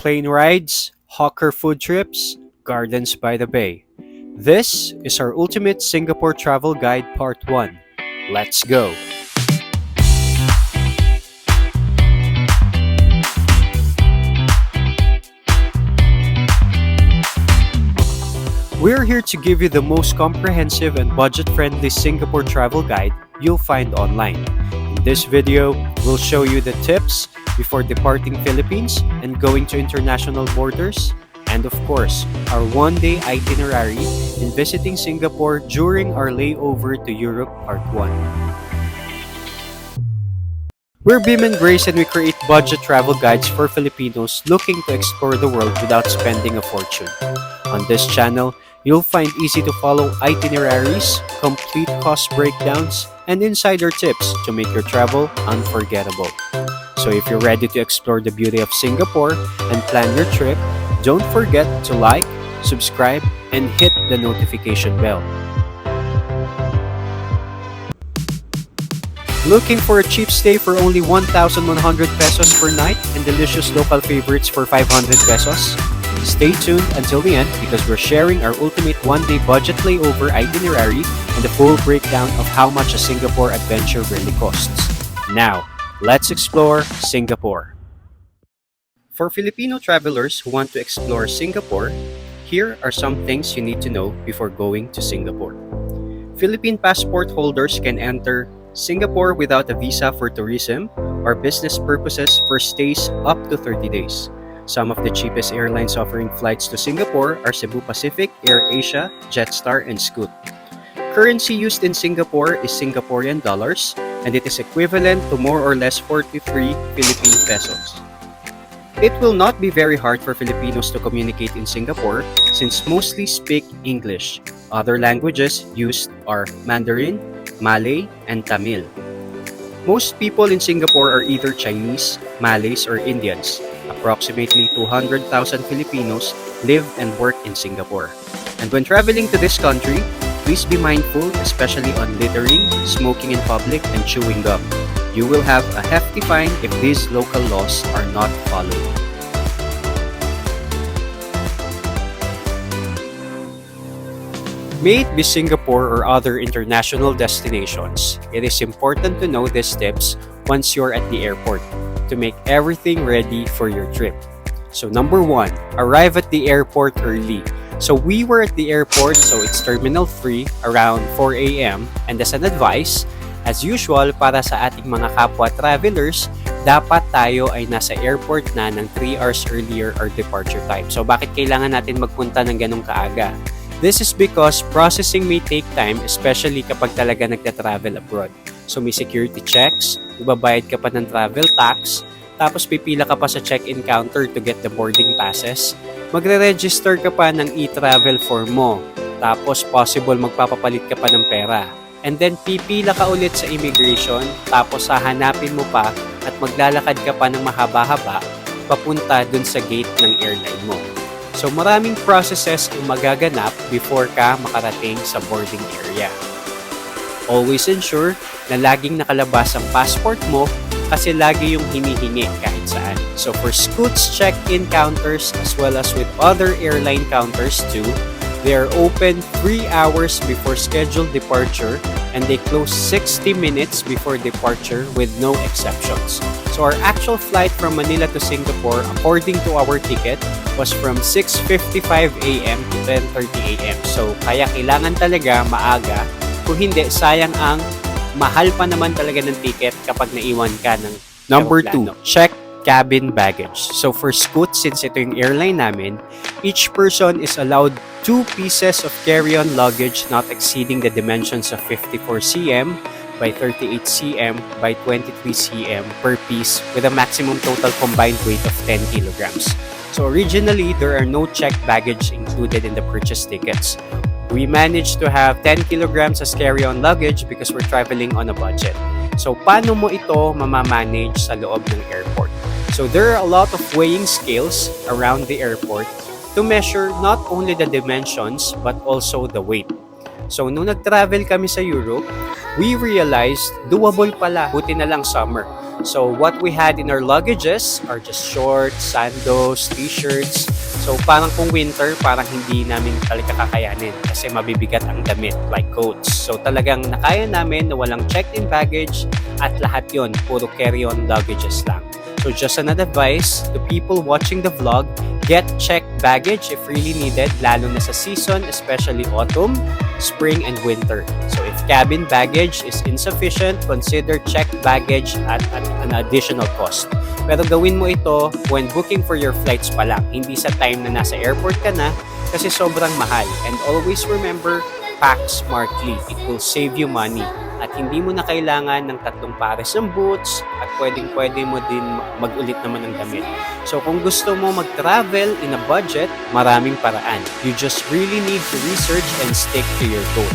plane rides, hawker food trips, gardens by the bay. This is our ultimate Singapore travel guide part 1. Let's go! We're here to give you the most comprehensive and budget-friendly Singapore travel guide you'll find online. In this video, we'll show you the tips before departing Philippines and going to international borders, and of course, our one-day itinerary in visiting Singapore during our layover to Europe Part 1. We're Bim and Grace, and we create budget travel guides for Filipinos looking to explore the world without spending a fortune. On this channel, you'll find easy-to-follow itineraries, complete cost breakdowns, and insider tips to make your travel unforgettable. So if you're ready to explore the beauty of Singapore and plan your trip, don't forget to like, subscribe, and hit the notification bell. Looking for a cheap stay for only 1,100 pesos per night and delicious local favorites for 500 pesos? Stay tuned until the end because we're sharing our ultimate one-day budget layover itinerary and the full breakdown of how much a Singapore adventure really costs. Now, let's explore Singapore. For Filipino travelers who want to explore Singapore, here are some things you need to know before going to Singapore. Philippine passport holders can enter Singapore without a visa for tourism or business purposes for stays up to 30 days. Some of the cheapest airlines offering flights to Singapore are Cebu Pacific, AirAsia, Jetstar, and Scoot. Currency used in Singapore is Singaporean dollars, and it is equivalent to more or less 43 Philippine pesos. It will not be very hard for Filipinos to communicate in Singapore since mostly speak English. Other languages used are Mandarin, Malay, and Tamil. Most people in Singapore are either Chinese, Malays, or Indians. Approximately 200,000 Filipinos live and work in Singapore. And when traveling to this country, please be mindful, especially on littering, smoking in public, and chewing gum. You will have a hefty fine if these local laws are not followed. May it be Singapore or other international destinations, it is important to know these tips once you're at the airport to make everything ready for your trip. So number 1, arrive at the airport early. So we were at the airport, so it's Terminal 3 around 4 a.m. And as an advice, as usual para sa ating mga kapwa travelers, dapat tayo ay nasa airport na ng 3 hours earlier our departure time. So bakit kailangan natin magpunta ng ganong kaaga? This is because processing may take time, especially kapag talaga nagta-travel abroad. So may security checks, magbabayad ka pa ng travel tax, tapos pipila ka pa sa check-in counter to get the boarding passes. Magre-register ka pa ng e-travel form mo, tapos possible magpapapalit ka pa ng pera. And then pipila ka ulit sa immigration, tapos hahanapin mo pa at maglalakad ka pa ng mahaba-haba papunta dun sa gate ng airline mo. So maraming processes ang magaganap before ka makarating sa boarding area. Always ensure na laging nakalabas ang passport mo kasi lagi yung hinihingi kahit saan. So for Scoot's check-in counters as well as with other airline counters too, they are open 3 hours before scheduled departure and they close 60 minutes before departure with no exceptions. So our actual flight from Manila to Singapore, according to our ticket, was from 6:55 a.m. to 10:30 a.m. So kaya kailangan talaga maaga. Kung hindi, sayang ang mahal pa naman talaga ng ticket kapag naiwan ka ng Number 2, check cabin baggage. So for Scoot, since ito yung airline namin, each person is allowed 2 pieces of carry-on luggage not exceeding the dimensions of 54 cm by 38 cm by 23 cm per piece with a maximum total combined weight of 10 kilograms. So originally, there are no checked baggage included in the purchase tickets. We managed to have 10 kilograms as carry-on luggage because we're traveling on a budget. So, paano mo ito mamamanage sa loob ng airport? So, there are a lot of weighing scales around the airport to measure not only the dimensions but also the weight. So, nung nag-travel kami sa Europe, we realized doable pala, buti na lang summer. So what we had in our luggages are just shorts, sandos, t-shirts. So parang kung winter, parang hindi namin talaga kakayanin kasi mabibigat ang damit like coats. So talagang nakaya namin na walang checked-in baggage at lahat yon puro carry-on luggages lang. So just an advice to people watching the vlog, get checked baggage if really needed, lalo na sa season, especially autumn, spring, and winter. So if cabin baggage is insufficient, consider checked baggage at an additional cost. Pero gawin mo ito when booking for your flights pa lang, hindi sa time na nasa airport ka na kasi sobrang mahal. And always remember, pack smartly. It will save you money. At hindi mo na kailangan ng 3 pares ng boots at pwedeng-pwede mo din mag-ulit naman ng damit. So kung gusto mo mag-travel in a budget, maraming paraan. You just really need to research and stick to your goal.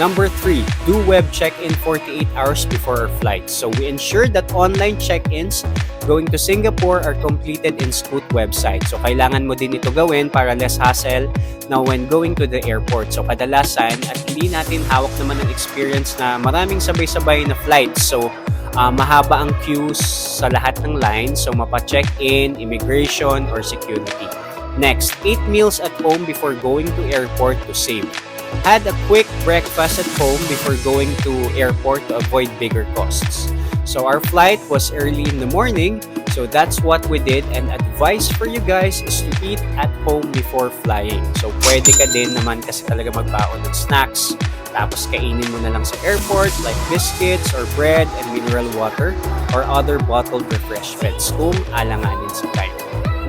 Number 3, do web check-in 48 hours before our flight. So we ensure that online check-ins going to Singapore are completed in Scoot website. So kailangan mo din ito gawin para less hassle now when going to the airport. So kadalasan at hindi natin hawak naman ng experience na maraming sabay-sabay na flights. So mahaba ang queues sa lahat ng lines. So mapa-check-in, immigration, or security. Next, eat meals at home before going to airport to save. Had a quick breakfast at home before going to airport to avoid bigger costs. So our flight was early in the morning, so that's what we did, and advice for you guys is to eat at home before flying. So pwede ka din naman kasi talaga magbaon ng snacks, tapos kainin mo na lang sa airport like biscuits or bread and mineral water or other bottled refreshments kung alanganin sa time.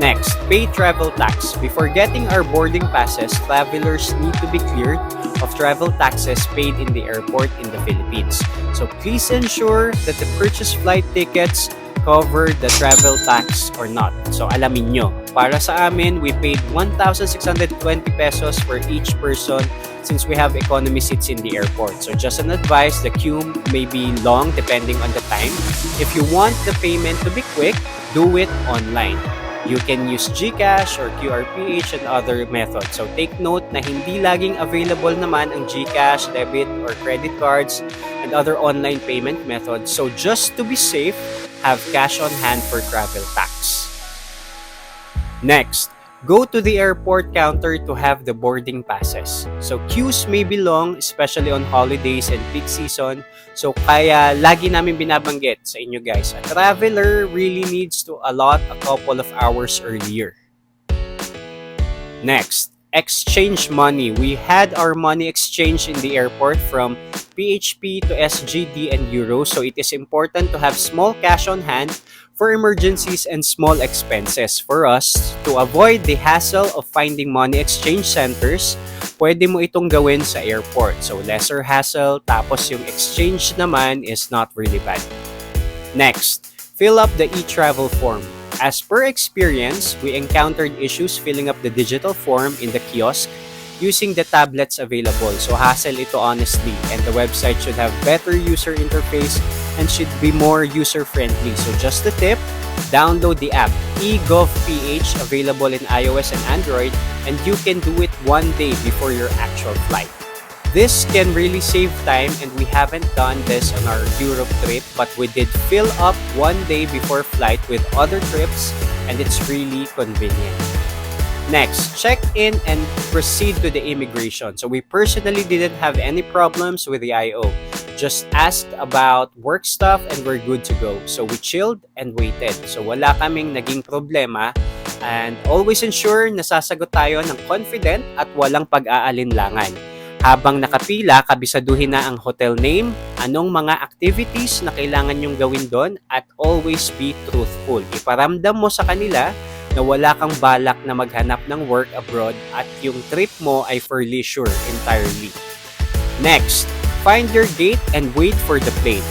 Next, pay travel tax. Before getting our boarding passes, travelers need to be cleared of travel taxes paid in the airport in the Philippines. So please ensure that the purchased flight tickets cover the travel tax or not. So alamin nyo, para sa amin, we paid 1,620 pesos for each person since we have economy seats in the airport. So just an advice, the queue may be long depending on the time. If you want the payment to be quick, do it online. You can use GCash or QRPH and other methods. So take note na hindi laging available naman ang GCash, debit, or credit cards and other online payment methods. So just to be safe, have cash on hand for travel tax. Next, go to the airport counter to have the boarding passes. So queues may be long, especially on holidays and peak season. So kaya lagi namin binabanggit sa inyo guys, a traveler really needs to allot a couple of hours earlier. Next, exchange money. We had our money exchange in the airport from PHP to SGD and Euro. So it is important to have small cash on hand for emergencies and small expenses. For us, to avoid the hassle of finding money exchange centers, pwede mo itong gawin sa airport. So lesser hassle, tapos yung exchange naman is not really bad. Next, fill up the e-travel form. As per experience, we encountered issues filling up the digital form in the kiosk using the tablets available. So hassle ito honestly, and the website should have better user interface and should be more user-friendly. So just a tip, download the app eGovPH available in iOS and Android, and you can do it one day before your actual flight. This can really save time, and we haven't done this on our Europe trip, but we did fill up one day before flight with other trips, and it's really convenient. Next, check in and proceed to the immigration. So we personally didn't have any problems with the IO. Just asked about work stuff and we're good to go. So we chilled and waited. So wala kaming naging problema, and always ensure na sasagot tayo ng confident at walang pag-aalinlangan. Habang nakapila, kabisaduhin na ang hotel name, anong mga activities na kailangan nyong gawin doon, at always be truthful. Iparamdam mo sa kanila na wala kang balak na maghanap ng work abroad at yung trip mo ay for leisure entirely. Next, find your gate and wait for the plane.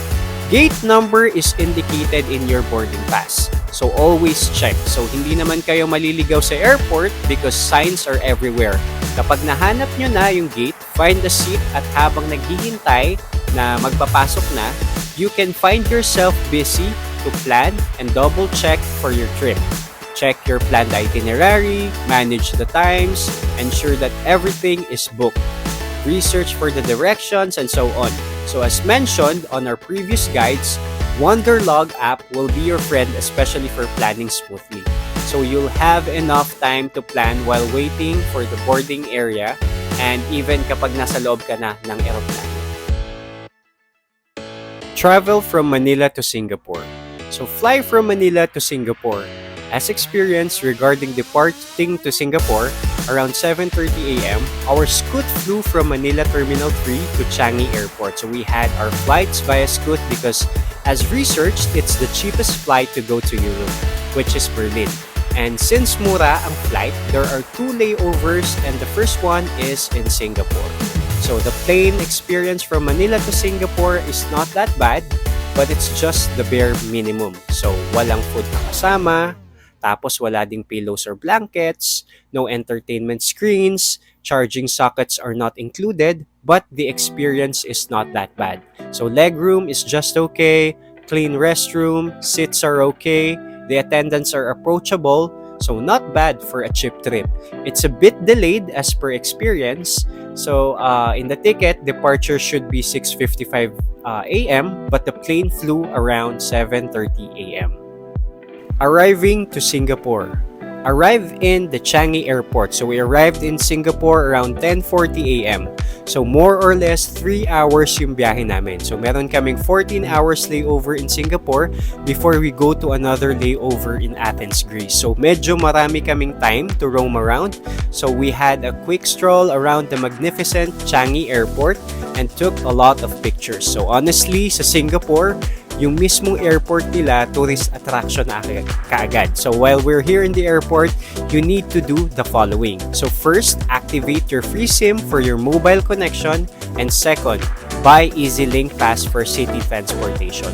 Gate number is indicated in your boarding pass. So always check. So hindi naman kayo maliligaw sa airport because signs are everywhere. Kapag nahanap nyo na yung gate, find a seat, at habang naghihintay na magpapasok na, you can find yourself busy to plan and double check for your trip. Check your planned itinerary, manage the times, ensure that everything is booked. Research for the directions and so on. So as mentioned on our previous guides, Wanderlog app will be your friend, especially for planning smoothly. So you'll have enough time to plan while waiting for the boarding area and even kapag nasa loob ka na ng aeroplano. Travel from Manila to Singapore. So fly from Manila to Singapore. As experienced regarding departing to Singapore, around 7:30 a.m., our Scoot flew from Manila Terminal 3 to Changi Airport. So we had our flights via Scoot because as researched, it's the cheapest flight to go to Europe, which is Berlin. And since mura ang flight, there are 2 layovers and the first one is in Singapore. So the plane experience from Manila to Singapore is not that bad, but it's just the bare minimum. So walang food na kasama, tapos wala ding pillows or blankets, no entertainment screens, charging sockets are not included, but the experience is not that bad. So legroom is just okay, clean restroom, seats are okay, the attendants are approachable, so not bad for a cheap trip. It's a bit delayed as per experience. So in the ticket, departure should be 6:55 a.m. but the plane flew around 7:30 a.m. Arriving to Singapore. Arrived in the Changi Airport. So we arrived in Singapore around 10:40 a.m. So more or less 3 hours yung biyahe namin. So meron kaming 14 hours layover in Singapore before we go to another layover in Athens, Greece. So medyo marami kaming time to roam around. So we had a quick stroll around the magnificent Changi Airport and took a lot of pictures. So honestly, sa Singapore, yung mismong airport nila, tourist attraction na kaagad. So while we're here in the airport, you need to do the following. So first, activate your free SIM for your mobile connection. And second, buy EasyLink Pass for city transportation.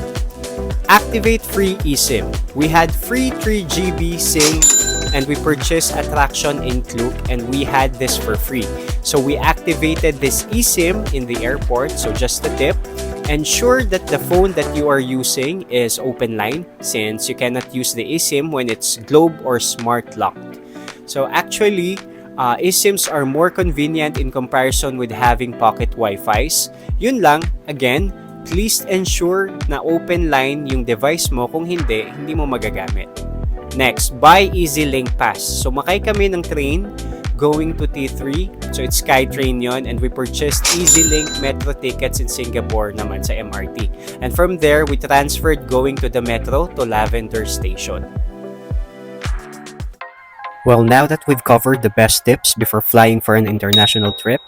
Activate free eSIM. We had free 3GB SIM and we purchased attraction in Klook and we had this for free. So we activated this eSIM in the airport, so just a tip. Ensure that the phone that you are using is open line since you cannot use the eSIM when it's globe or smart locked. So actually, eSIMs are more convenient in comparison with having pocket Wi-Fis. Yun lang, again, please ensure na open line yung device mo, kung hindi mo magagamit. Next, buy EasyLink Pass. So makay kami ng train going to T3. So it's SkyTrain yon, and we purchased EasyLink Metro tickets in Singapore naman sa MRT. And from there, we transferred going to the Metro to Lavender Station. Well, now that we've covered the best tips before flying for an international trip,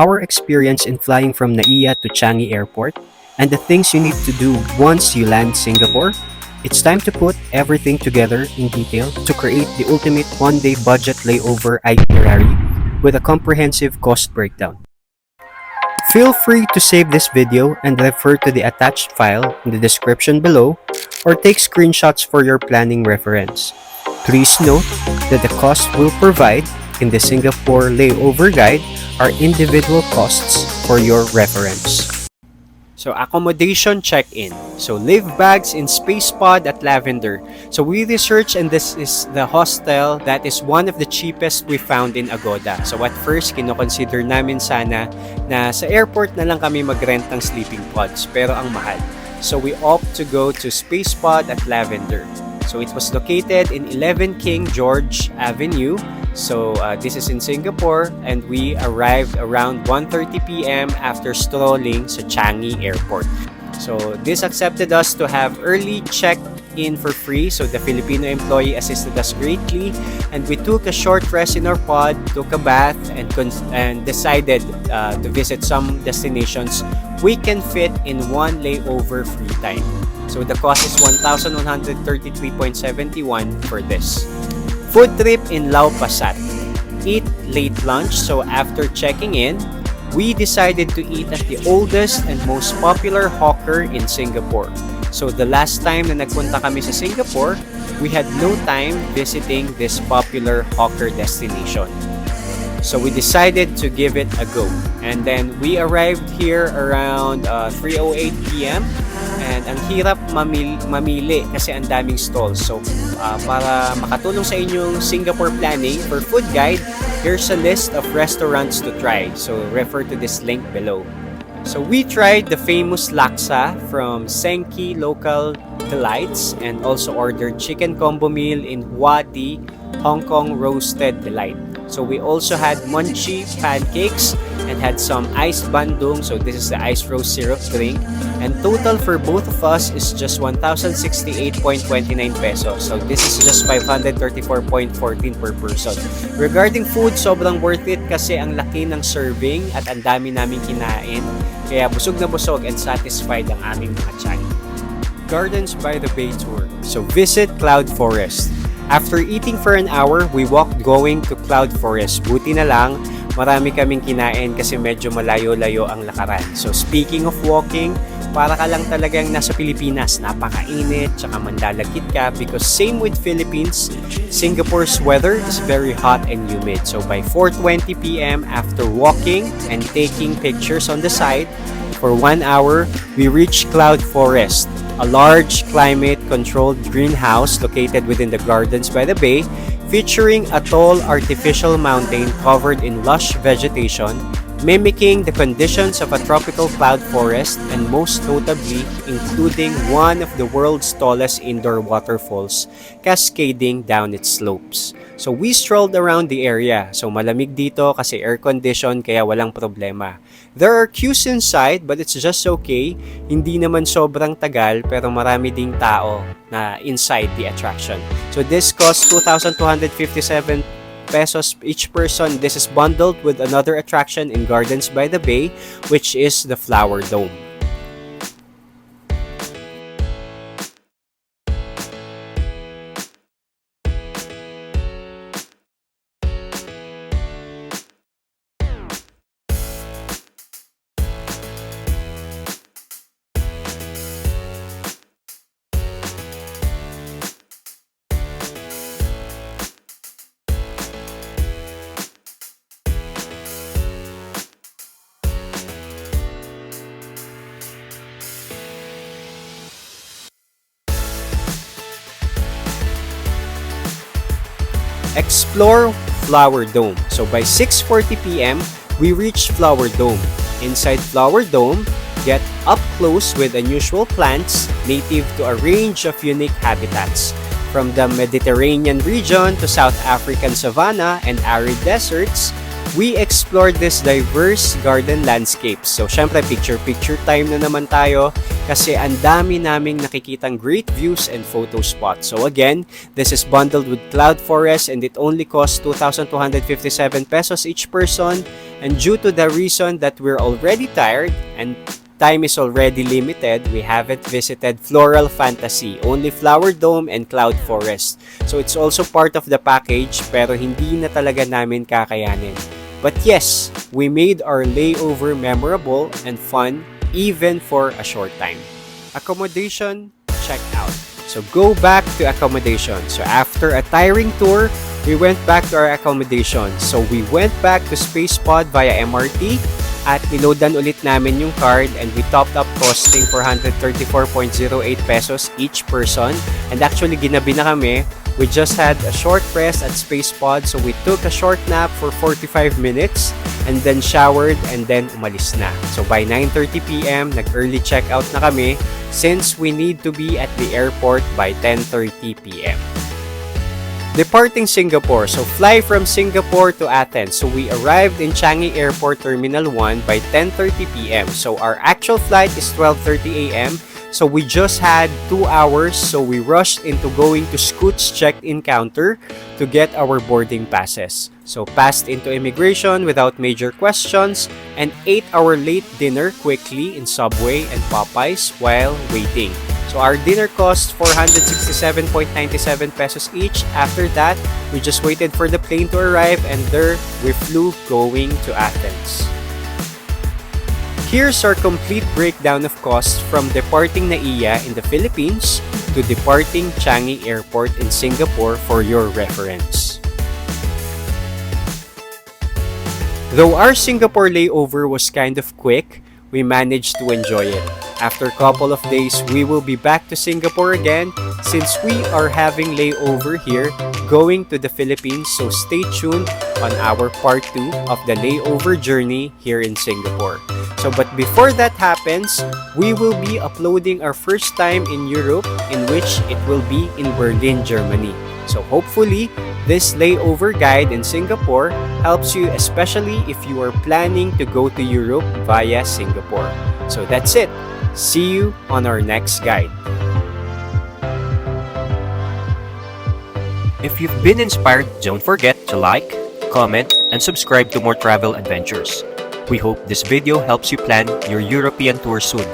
our experience in flying from NAIA to Changi Airport, and the things you need to do once you land Singapore, it's time to put everything together in detail to create the ultimate one-day budget layover itinerary with a comprehensive cost breakdown. Feel free to save this video and refer to the attached file in the description below or take screenshots for your planning reference. Please note that the costs we'll provide in the Singapore layover guide are individual costs for your reference. So accommodation check-in. So leave bags in Space Pod at Lavender. So we researched and this is the hostel that is one of the cheapest we found in Agoda. So at first, kino-consider namin sana na sa airport na lang kami mag-rent ng sleeping pods, pero ang mahal. So we opt to go to Space Pod at Lavender. So it was located in 11 King George Avenue. So this is in Singapore and we arrived around 1:30 p.m. after strolling sa Changi Airport. So this accepted us to have early check-in for free. So the Filipino employee assisted us greatly and we took a short rest in our pod, took a bath and decided to visit some destinations we can fit in one layover free time. So the cost is 1,133.71 for this. Food trip in Lau Pa Sat. Eat late lunch. So after checking in, we decided to eat at the oldest and most popular hawker in Singapore. So the last time na nagpunta kami sa Singapore, we had no time visiting this popular hawker destination. So we decided to give it a go. And then we arrived here around 3:08 p.m. And ang hirap mamili kasi ang daming stalls. So para makatulong sa inyong Singapore planning for food guide, here's a list of restaurants to try. So refer to this link below. So we tried the famous laksa from Senki Local Delights and also ordered chicken combo meal in Wadi Hong Kong Roasted Delight. So we also had munchie pancakes and had some iced bandung. So this is the iced rose syrup drink. And total for both of us is just 1,068.29 pesos. So this is just 534.14 per person. Regarding food, sobrang worth it kasi ang laki ng serving at ang dami naming kinain. Kaya busog na busog and satisfied ang aming mga tiyan. Gardens by the Bay Tour. So visit Cloud Forest. After eating for an hour, we walked going to Cloud Forest. Buti na lang, marami kaming kinain kasi medyo malayo-layo ang lakaran. So speaking of walking, para ka lang talagang nasa Pilipinas. Napakainit, tsaka mandalagkit ka because same with Philippines, Singapore's weather is very hot and humid. So by 4:20 p.m. after walking and taking pictures on the side for 1 hour, we reached Cloud Forest, a large climate-controlled greenhouse located within the Gardens by the Bay, featuring a tall artificial mountain covered in lush vegetation, mimicking the conditions of a tropical cloud forest and most notably including one of the world's tallest indoor waterfalls cascading down its slopes. So we strolled around the area. So malamig dito kasi air condition kaya walang problema. There are queues inside but it's just okay. Hindi naman sobrang tagal pero marami ding tao na inside the attraction. So this costs 2,257 pesos each person. This is bundled with another attraction in Gardens by the Bay, which is the Flower Dome. Explore Flower Dome. So by 6:40 p.m., we reached Flower Dome. Inside Flower Dome, get up close with unusual plants native to a range of unique habitats. From the Mediterranean region to South African savanna and arid deserts, we explored this diverse garden landscapes. So syempre picture-picture time na naman tayo kasi ang dami naming nakikitang great views and photo spots. So again, this is bundled with Cloud Forest and it only costs 2,257 pesos each person. And due to the reason that we're already tired and time is already limited, we haven't visited Floral Fantasy, only Flower Dome and Cloud Forest. So it's also part of the package pero hindi na talaga namin kakayanin. But yes, we made our layover memorable and fun even for a short time. Accommodation, check out. So go back to accommodation. So after a tiring tour, we went back to our accommodation. So we went back to Space Pod via MRT at niloadan ulit namin yung card and we topped up costing 434.08 pesos each person. And actually, ginabi na kami. We just had a short rest at Space Pod, so we took a short nap for 45 minutes and then showered and then umalis na. So by 9:30 p.m., nag-early checkout na kami since we need to be at the airport by 10:30 p.m. Departing Singapore, so fly from Singapore to Athens. So we arrived in Changi Airport Terminal 1 by 10:30 p.m. So our actual flight is 12:30 a.m. So we just had 2 hours, so we rushed into going to Scoot's check-in counter to get our boarding passes. So passed into immigration without major questions and ate our late dinner quickly in Subway and Popeyes while waiting. So our dinner cost 467.97 pesos each. After that, we just waited for the plane to arrive and there we flew going to Athens. Here's our complete breakdown of costs from departing NAIA in the Philippines to departing Changi Airport in Singapore for your reference. Though our Singapore layover was kind of quick, we managed to enjoy it. After a couple of days, we will be back to Singapore again since we are having layover here going to the Philippines, so stay tuned on our part 2 of the layover journey here in Singapore. So but before that happens, we will be uploading our first time in Europe, in which it will be in Berlin, Germany. So hopefully, this layover guide in Singapore helps you, especially if you are planning to go to Europe via Singapore. So that's it. See you on our next guide. If you've been inspired, don't forget to like, comment, and subscribe to more travel adventures. We hope this video helps you plan your European tour soon.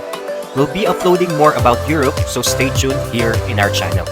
We'll be uploading more about Europe, so stay tuned here in our channel.